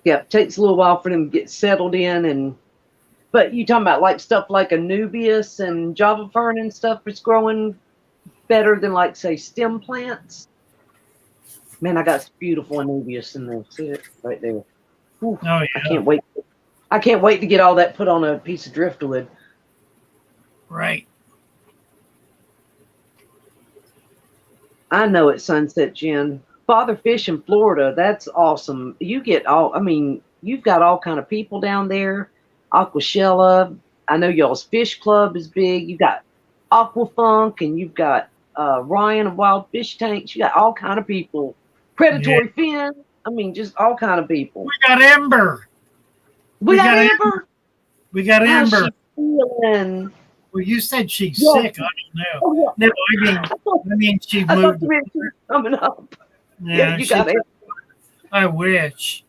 Yeah, it takes a little while for them to get settled in, but you talking about like stuff like Anubias and Java fern and stuff is growing better than like say stem plants. Man, I got some beautiful Anubias in there. See it right there. Ooh, Oh yeah, I can't wait. I can't wait to get all that put on a piece of driftwood. right. I know it's Sunset Gin. Father Fish in Florida, that's awesome. You get all, I mean, you've got all kind of people down there. Aquashella. I know y'all's fish club is big. You got Aquafunk and you've got Ryan of Wild Fish Tanks. You got all kind of people. Predatory Fin. I mean, just all kind of people. We got Ember. We got got Amber. We got How's Ember. she feeling? Well, you said she's Yeah. sick. I don't know. Oh, yeah. No, I mean she I thought moved. you meant she was coming up. Yeah, you she- got Amber. I wish.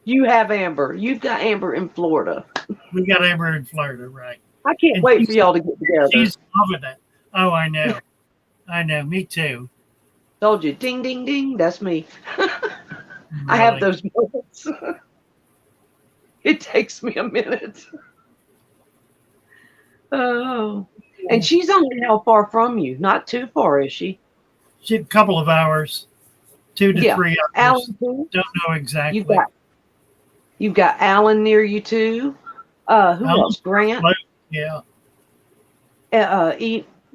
You have Amber. You've got Amber in Florida. We got Ember in Florida, right? I can't And wait for y'all to get together. She's loving it. Oh, I know. I know. Me too. Told you, ding, ding, ding. That's me. I have Really. those moments. It takes me a minute. Oh, and she's only how far from you? Not too far, is she? She a couple of hours, 2 to Yeah. 3 hours. Alan too. Don't know exactly. You've got Alan near you too. Who Alan's else? Grant. Yeah.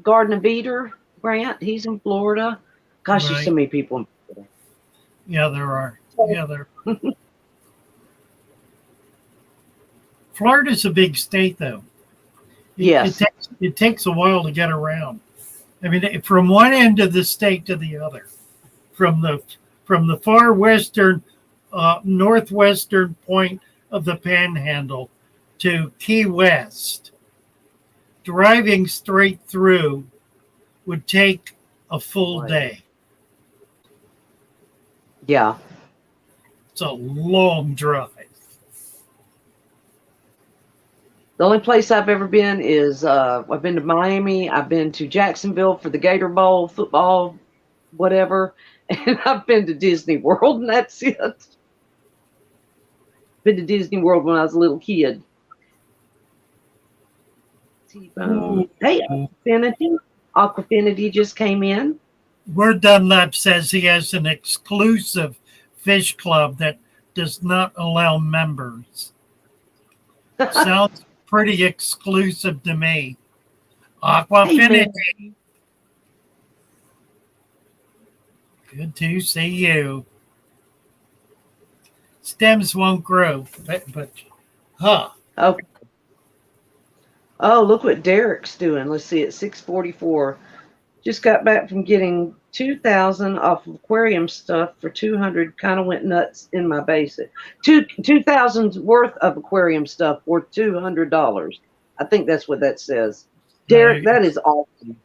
Garden of Eder. Grant. He's in Florida. Gosh, there's so Right. many people in Florida. Yeah, there are. Yeah, there. Florida's a big state, though. Yes. It takes a while to get around. I mean, from one end of the state to the other, from the far western, northwestern point of the Panhandle to Key West, driving straight through would take a full Right. day. Yeah. It's a long drive. The only place I've ever been is I've been to Miami. I've been to Jacksonville for the Gator Bowl football, whatever, and I've been to Disney World, and that's it. Been to Disney World when I was a little kid. T-Bone. Hey, Aquafinity. Aquafinity just came in. Word Dunlap says he has an exclusive fish club that does not allow members. Sounds pretty exclusive to me. Aquafinity. Hey, Good to see you. Stems won't grow, but okay. Oh, look what Derek's doing. Let's see, at 6:44. Just got back from getting 2,000 off of aquarium stuff for 200. Kind of went nuts in my basic. 2,000's worth of aquarium stuff for $200. I think that's what that says. Derek, that is awesome.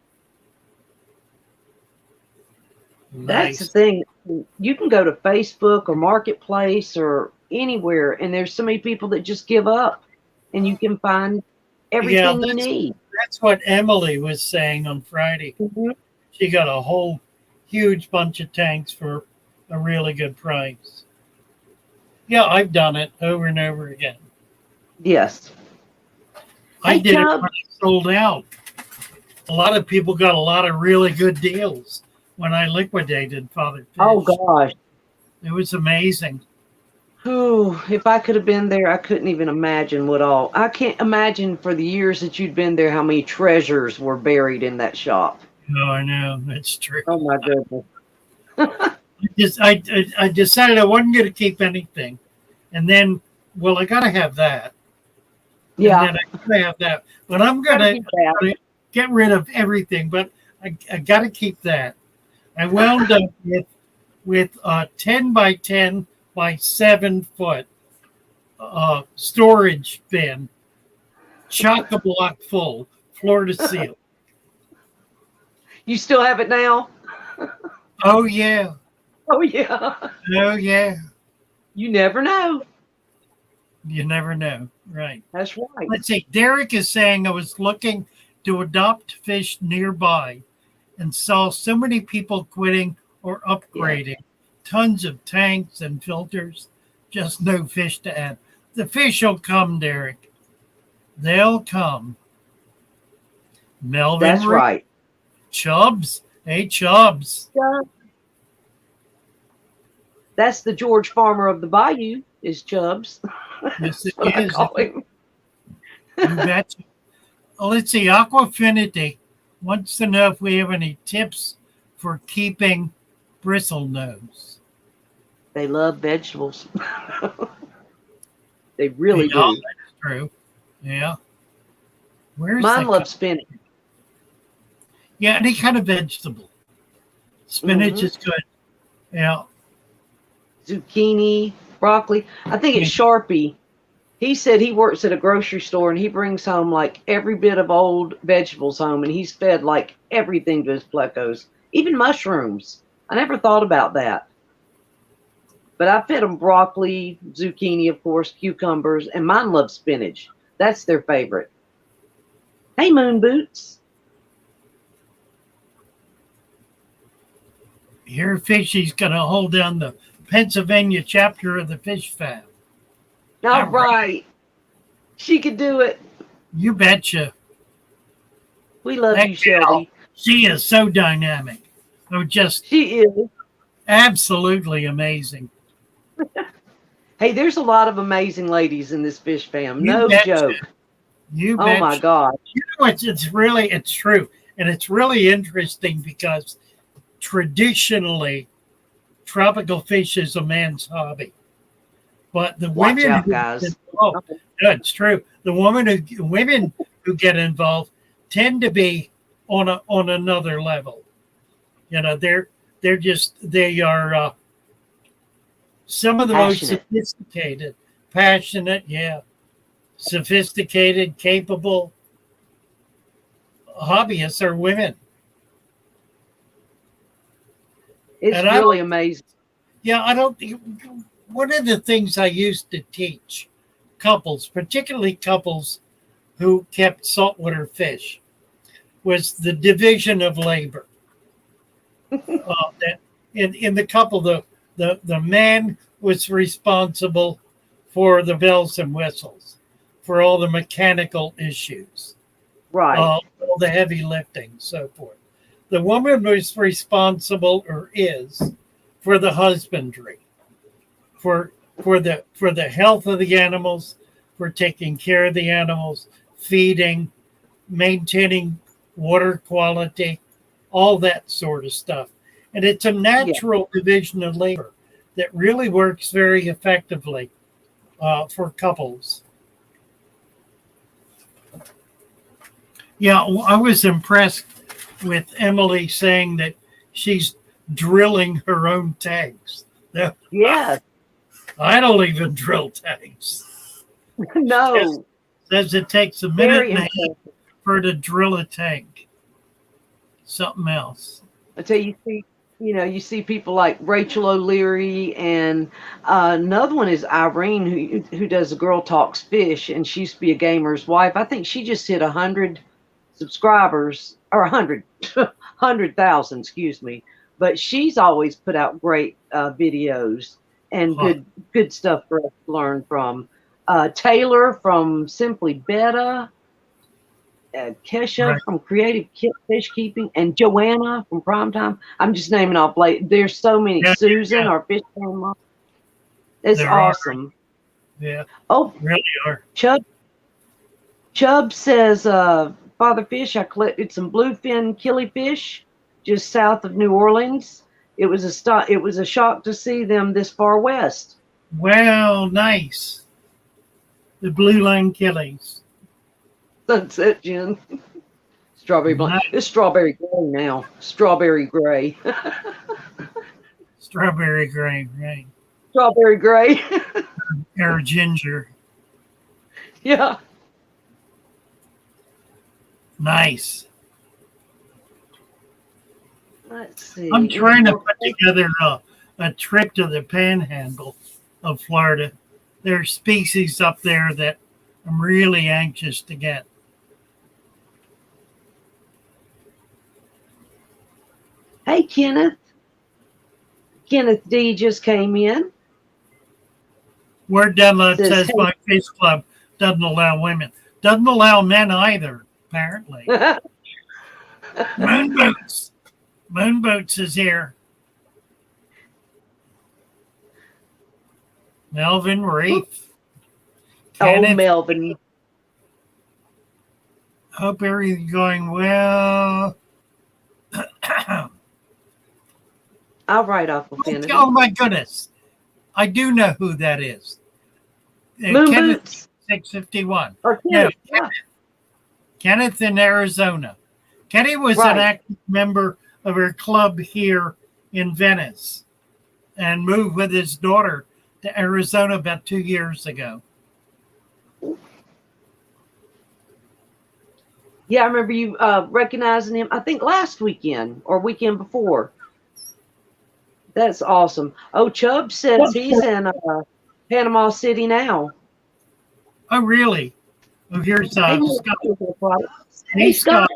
nice. That's the thing. You can go to Facebook or Marketplace or anywhere, and there's so many people that just give up, and you can find everything you need. That's what Emily was saying on Friday. Mm-hmm. She got a whole huge bunch of tanks for a really good price. Yeah, I've done it over and over again. Yes. I Hey, did it Chubb. when it sold out. A lot of people got a lot of really good deals when I liquidated Father Fish. Oh gosh. It was amazing. Ooh, if I could have been there, I couldn't even imagine what all. I can't imagine for the years that you'd been there how many treasures were buried in that shop. Oh, I know. That's true. Oh my goodness. I decided I wasn't going to keep anything. And then, well, I got to have that. Yeah. And then I got to have that. But I'm going to get rid of everything. But I got to keep that. I wound up with a 10 by 10 by 7 foot storage bin, chock-a-block full, floor to ceiling. You still have it now? Oh, yeah. Oh yeah. Oh, yeah. You never know. You never know. Right. That's right. Let's see. Derek is saying I was looking to adopt fish nearby and saw so many people quitting or upgrading. Tons of tanks and filters. Just no fish to add. The fish will come, Derek. They'll come. Melvin. That's right. Chubbs. Hey, Chubbs. That's the George Farmer of the Bayou, is Chubbs. Yes, it That's what I is. call him. You betcha. Well, let's see. Aquafinity wants to know if we have any tips for keeping bristlenose. They love vegetables. They really Yeah, do. that's true. Yeah. Where's Mine that loves spinach. Yeah, any kind of vegetable. Spinach Mhm. is good. Yeah. Zucchini, broccoli. I think it's Sharpie. He said he works at a grocery store and he brings home like every bit of old vegetables home, and he's fed like everything to his plecos, even mushrooms. I never thought about that. But I fed them broccoli, zucchini, of course, cucumbers, and mine love spinach. That's their favorite. Hey, Moon Boots. Here, Fishy's going to hold down the Pennsylvania chapter of the Fish Fab. All right. She could do it. You betcha. We love That you, Shelby. She is so dynamic. Oh, just She is. absolutely amazing. Hey, there's a lot of amazing ladies in this fish fam. You No betcha. joke. You Oh betcha. my God. You know, it's true. And it's really interesting because traditionally, tropical fish is a man's hobby. But the Watch women out, who guys. get involved, yeah, it's true. The women who get involved tend to be on another level. You know, they are some of the most Passionate. sophisticated, passionate, sophisticated, capable hobbyists are women. It's And really amazing. one of the things I used to teach couples, particularly couples who kept saltwater fish was the division of labor. That in the couple, the man was responsible for the bells and whistles, for all the mechanical issues, Right. all the heavy lifting, so forth. The woman was responsible, or is, for the husbandry, for the health of the animals, for taking care of the animals, feeding, maintaining water quality, all that sort of stuff. And it's a natural division of labor that really works very effectively for couples. Yeah, I was impressed with Emily saying that she's drilling her own tanks. Yes. I don't even drill tanks. No. Says it takes a minute and a half for her to drill a tank. Something else. Until you see people like Rachel O'Leary, and another one is Irene, who does the Girl Talks Fish, and she used to be a gamer's wife. I think she just hit 100 subscribers, or 100,000, excuse me. But she's always put out great videos and good stuff for us to learn from. Taylor from Simply Betta, Kesha from Creative Fish Keeping, and Joanna from Primetime. I'm just naming off. There's so many. Susan, our fish mom. It's awesome. Yeah. Oh, really are. Chubb says, Father Fish, I collected some bluefin killifish just south of New Orleans. It was a shock to see them this far west. Well, nice. The blue line killies. That's it, Jen. Strawberry blonde. Nice. It's strawberry gray now. Strawberry gray. Strawberry gray, right. Strawberry gray. Or ginger. Yeah. Nice. Let's see. I'm trying to put together a trip to the panhandle of Florida. There are species up there that I'm really anxious to get. Hey, Kenneth. Kenneth D just came in. Word download says my fish club doesn't allow women. Doesn't allow men either, apparently. Moonboots. Moonboots is here. Melvin Reef. Oh, Melvin. Hope everything's going well. All right, Uncle Kenneth. Oh, my goodness. I do know who that is. Kenneth 651. Or Kenneth, Kenneth in Arizona. Kenny was an active member of her club here in Venice and moved with his daughter to Arizona about 2 years ago. Yeah, I remember you recognizing him, I think last weekend or weekend before. That's awesome. Oh, Chubb says he's in Panama City now. Oh, really? Oh, here's Scott. Hey, Scott.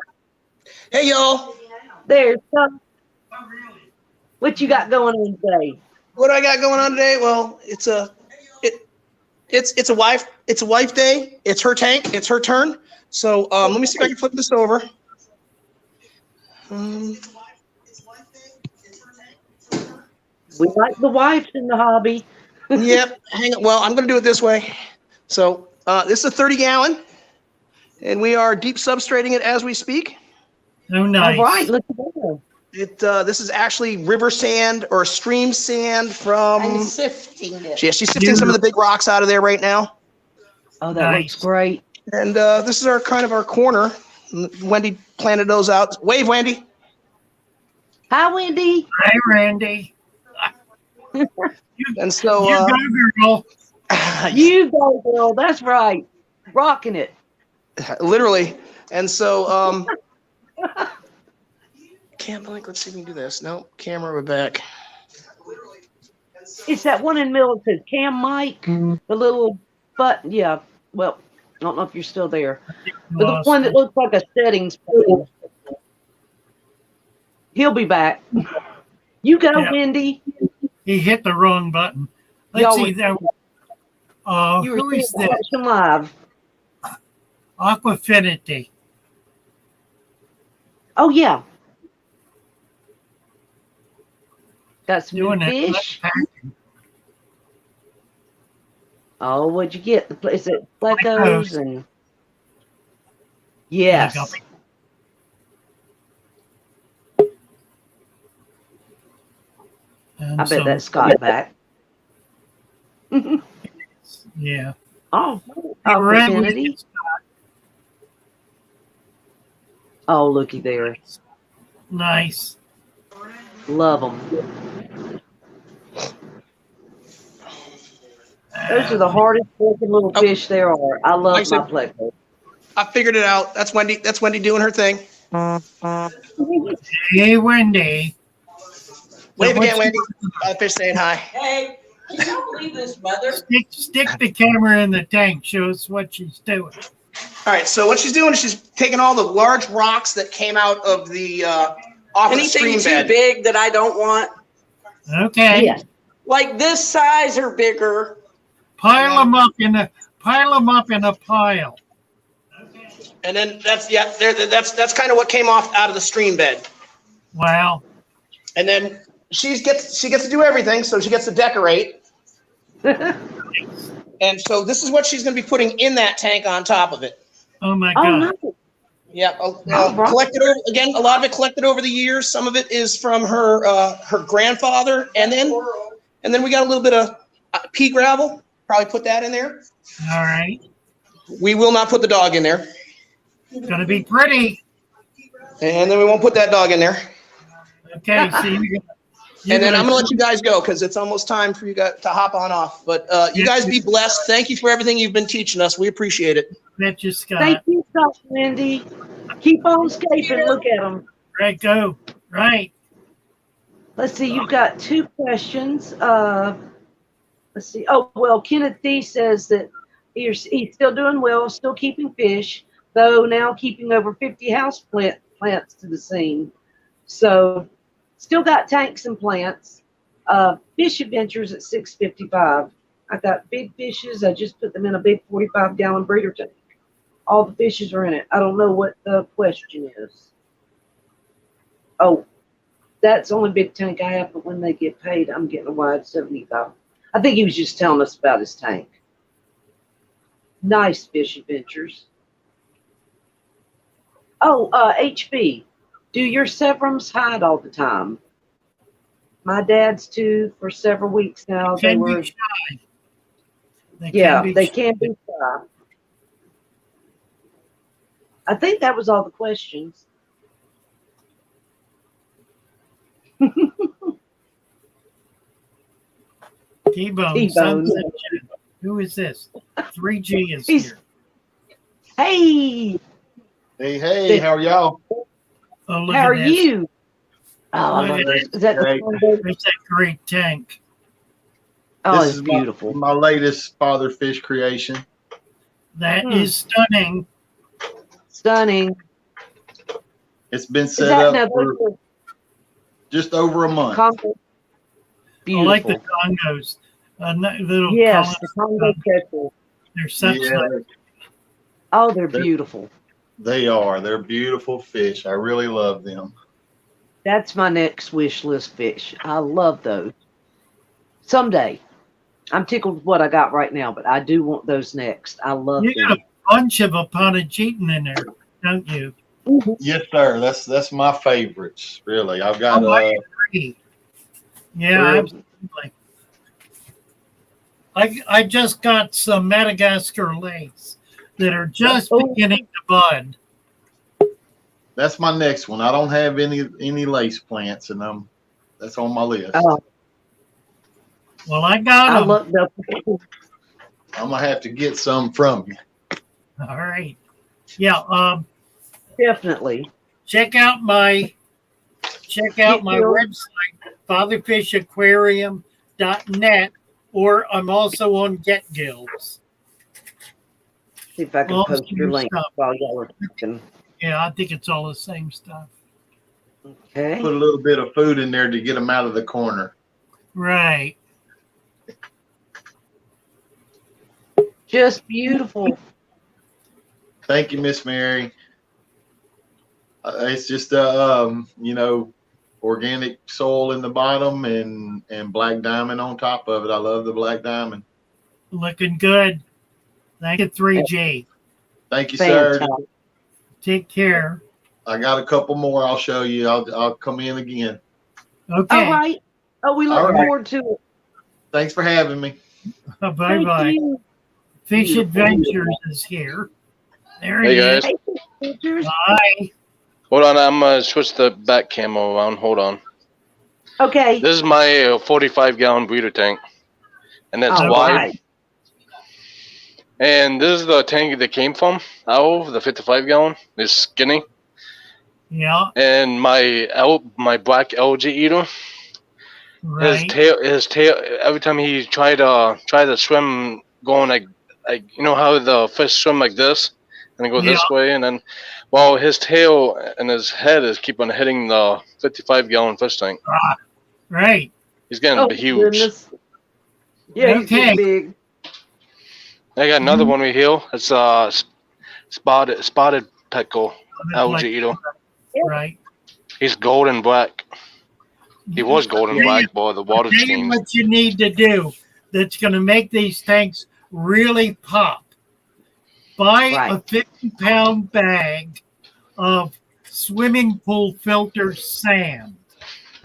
Hey, y'all. There's Scott. Oh, really? What you got going on today? What do I got going on today? Well, it's a wife day. It's her tank. It's her turn. So let me see if I can flip this over. We like the wives in the hobby. Yep. Hang on. Well, I'm going to do it this way. So this is a 30-gallon, and we are deep substrating it as we speak. Oh, nice. All right. Look at that. This is actually river sand or stream sand from. I'm sifting it. Yeah, she's sifting some of the big rocks out of there right now. Oh, that looks great. And this is our corner. Wendy planted those out. Wave, Wendy. Hi, Wendy. Hi, Randy. And so you go, girl. You go, girl. That's right. Rocking it. Literally. And so let's see if we can do this. No, camera, we're back. It's that one in the middle that says Cam Mike. The little button. Yeah. Well, I don't know if you're still there. You But the lost one that him. looks like a settings pane. He'll be back. You go, Yeah. Wendy. He hit the wrong button. Let's Y'all see. were- There. You were Who is seeing this? Action Live. Aquafinity. Oh, yeah. Got some Doing new that fish. packing. Oh, what'd you get? Is it Plecos. Plecos and yes. guppy. And I bet some- that's Scott back. Yeah. Oh, Red Aquafinity. with Oh, looky there. nice. Love them. Those are the hardest working little Oh. fish there are. I love Like I said- my Pleco. I figured it out. That's Wendy. That's Wendy doing her thing. Hey, Wendy. Wave So again, what's- Wendy. Fish saying hi. Hey, can you believe this weather? Stick the camera in the tank. Show us what she's doing. All right. So what she's doing is she's taking all the large rocks that came out of the off of the Anything stream too bed. big that I don't want, Okay. Yes. like this size or bigger. Pile them up in a pile. And then that's kind of what came off out of the stream bed. Wow. And then she gets to do everything, so she gets to decorate. And so this is what she's going to be putting in that tank on top of it. Oh my Oh, God. no. Yeah, right. collected over again. A lot of it collected over the years. Some of it is from her grandfather, and then we got a little bit of pea gravel. Probably put that in there. All right. We will not put the dog in there, It's gonna be pretty. and then we won't put that dog in there. Okay. See you. And then I'm gonna let you guys go because it's almost time for you guys to hop on off. But you guys be blessed. Thank you for everything you've been teaching us. We appreciate it. Bet you, Scott. Thank you, Scott, Wendy. Keep on escaping. Look at them. Right. Go. Right. Let's see. You've got two questions. Let's see. Oh, well, Kenneth D says that he's still doing well, still keeping fish, though now keeping over 50 house plants to the scene. So still got tanks and plants. Fish Adventures at $6.55. I got big fishes. I just put them in a big 45-gallon breeder tank. All the fishes are in it. I don't know what the question is. Oh, that's the only big tank I have, but when they get paid, I'm getting a wide 75. I think he was just telling us about his tank. Nice Fish Adventures. Oh, HB, do your Severums hide all the time? My dad's too for several weeks now. They Can were, be shy. They yeah, can be they shy. can be shy. I think that was all the questions. T-Bone. T-Bone. Sunset Jet. Who is this? 3G is He's- here. Hey, Hey, how are y'all? Oh, look how at are this. you? Oh, I Look love at those. Is that the Great. one that- There's that great tank. Oh, This it's is beautiful. My latest father fish creation. That Hmm. is stunning. Stunning. It's been Is set that up now? for Those just over a month. are Congo. I Beautiful. like the Congos. Little Yes, colors. the Congo catcher. They're such Yeah, nice. Oh, they're beautiful. they are. They're beautiful fish. I really love them. That's my next wish list fish. I love those. Someday. I'm tickled with what I got right now, but I do want those next. I love You got them. a bunch of Apanachitan in there, don't you? Yes, sir. That's my favorites. Really, I've got. Oh, I agree. Yeah, Really? absolutely. I just got some Madagascar lace that are just Oh. beginning to bud. That's my next one. I don't have any lace plants, and that's on my list. Oh, Well, I got I them. love the. I'm gonna have to get some from you. All right. Yeah. Definitely. Check out my website, fatherfishaquarium.net, or I'm also on Get Gills. See if I can All the post your same link stuff. while y'all are talking. Yeah, I think it's all the same stuff. Okay. Put a little bit of food in there to get them out of the corner. Right. Just beautiful. Thank you, Miss Mary. It's just organic soil in the bottom and black diamond on top of it. I love the black diamond. Looking good. Thank you, 3G. Thank you, sir. Fantastic. Take care. I got a couple more. I'll show you. I'll come in again. Okay. All right. Oh, we look All right. forward to it. Thanks for having me. Bye Thank bye. you. Fish Beautiful. Adventures is here. There Hey he guys, Hey, pictures. is. Bye. hold on. I'm gonna switch the back camo around. Hold on. Okay. This is my 45-gallon breeder tank, and it's All wide. right. And this is the tank that came from out of the 55-gallon. It's skinny, Yeah. and my black algae eater. Right. His tail. Every time he tried to swim, going like you know how the fish swim like this, and they go this way, and then, well, his tail and his head is keep on hitting the 55-gallon fish tank. Right. He's getting Oh, huge. goodness. Yeah, he's Okay. getting big. I got another one right here. It's spotted peckle algae eater. Right. He's golden black. He was golden black, boy. The water Tell you changed. what you need to do that's going to make these tanks really pop. Buy a Right. 50-pound bag of swimming pool filter sand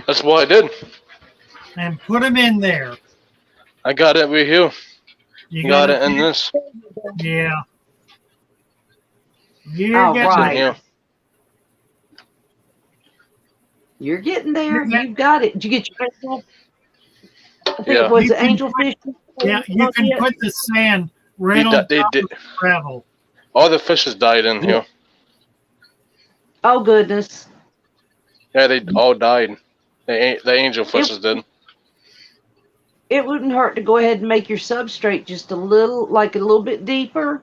That's what I did. and put them in there. I got it right here. You Got it in this. Yeah. You're All getting right. Yeah. You're getting there. Yeah. You've got it. Did you get your angel? I think Yeah. it was You the can angelfish. Yeah, you can put the sand right on They top did. of the gravel. All the fishes died in here. Oh, goodness. Yeah, they all died. The angel fishes did. It wouldn't hurt to go ahead and make your substrate just a little bit deeper.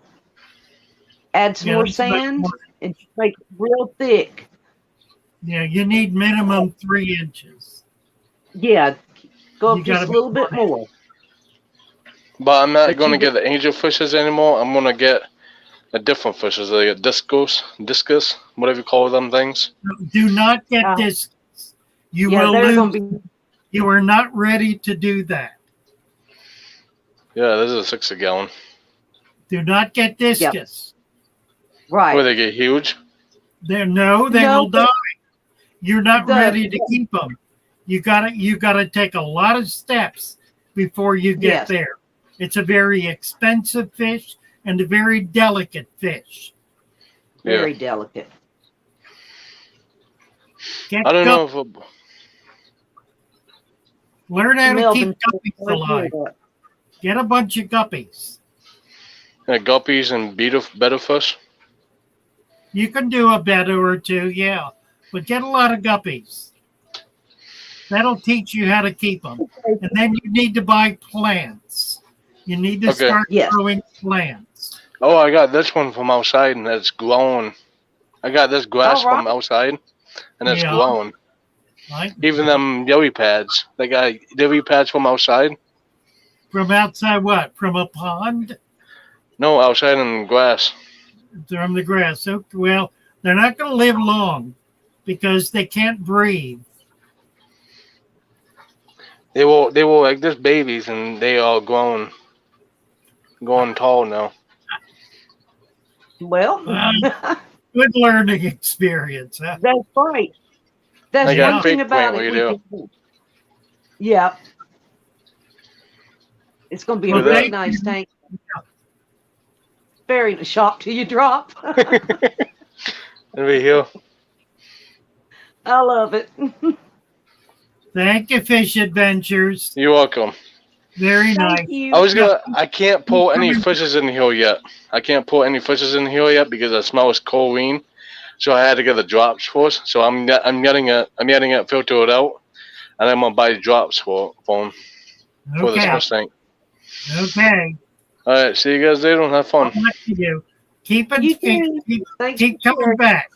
Add some Yeah, more that's about sand more. and just make it real thick. Yeah, you need minimum 3 inches. Yeah. Go You up just gotta a little bit be- more. But I'm not But going to you get the angel fishes anymore. I'm going to get a different fishes. Like a discus, whatever you call them things. Do not get Uh, this. You Yeah, will they're lose. going to be. You are not ready to do that. Yeah, this is a 60-gallon. Do not get discus. Right. Where they get huge. They No, will die. You're not The- ready to keep them. You gotta take a lot of steps before you get Yes. there. It's a very expensive fish and a very delicate fish. Very delicate. Get I don't know if Learn how to Melvin, keep guppies alive. Get a bunch of guppies. guppies and better fish. You can do a betta or two, yeah, but get a lot of guppies. That'll teach you how to keep them. And then you need to buy plants. You need to Okay. start Yes. growing plants. Oh, I got this one from outside and it's growing. I got this grass All right. from outside and it's Yeah. growing. Right? Even them lily pads. They got lily pads from outside. From outside what? From a pond? No, outside in the grass. From the grass. So, well, they're not going to live long because they can't breathe. They were like this babies and they are going tall now. Well, Good learning experience. Huh? that's right. That's I got one fake thing about plant it. where you we can- Yeah. It's going to be a Well, really thank nice you. tank. Very shock till you drop. Over here. I love it. Thank you, Fish Adventures. You're welcome. Very nice. Thank you. I can't pull any fishes in here yet. I can't pull any fishes in here yet because the smell is chlorine. So I had to get the drops first. So I'm getting it filtered out, and I'm gonna buy drops for them for this Okay. fish tank. Okay. All right, see you guys later. Have fun. Good luck to you. Keep it. You Keep, too. keep, Thanks keep for coming sharing. back.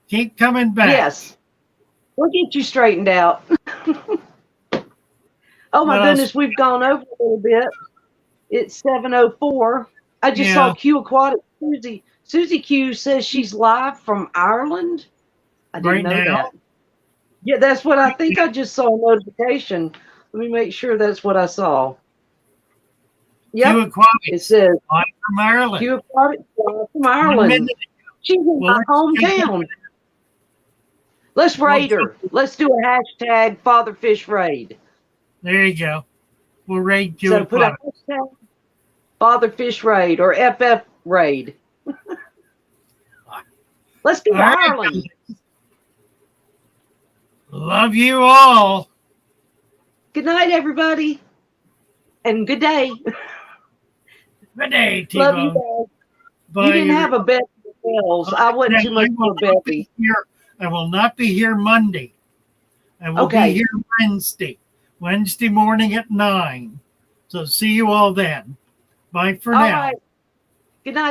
Keep coming back. Yes. We'll get you straightened out. Oh my What else? goodness, we've gone over a little bit. It's 7:04. I just saw Yeah. Q Aquatic Susie. Susie Q says she's live from Ireland. I didn't Right know now? that. Yeah, that's what I think. I just saw a notification. Let me make sure that's what I saw. Q Yep, it Aquatics. says I'm from Ireland. Q Aquatic live from 1 Ireland. minute. She's in Well, my hometown. Let's raid her. Let's do a hashtag Fatherfish raid. There you go. We'll raid Q So put a Aquatics. hashtag Fatherfish raid or FF raid. Let's go to All right, Ireland. Love you all. Good night, everybody. And good day. Good day, Love you T-Bone. guys. Bye, You didn't have everyone. a Bevy yourselves. I wasn't too much for a Bevy. I will not be here Monday. I will Okay. be here Wednesday. Wednesday morning at 9. So see you all then. Bye for All now. right.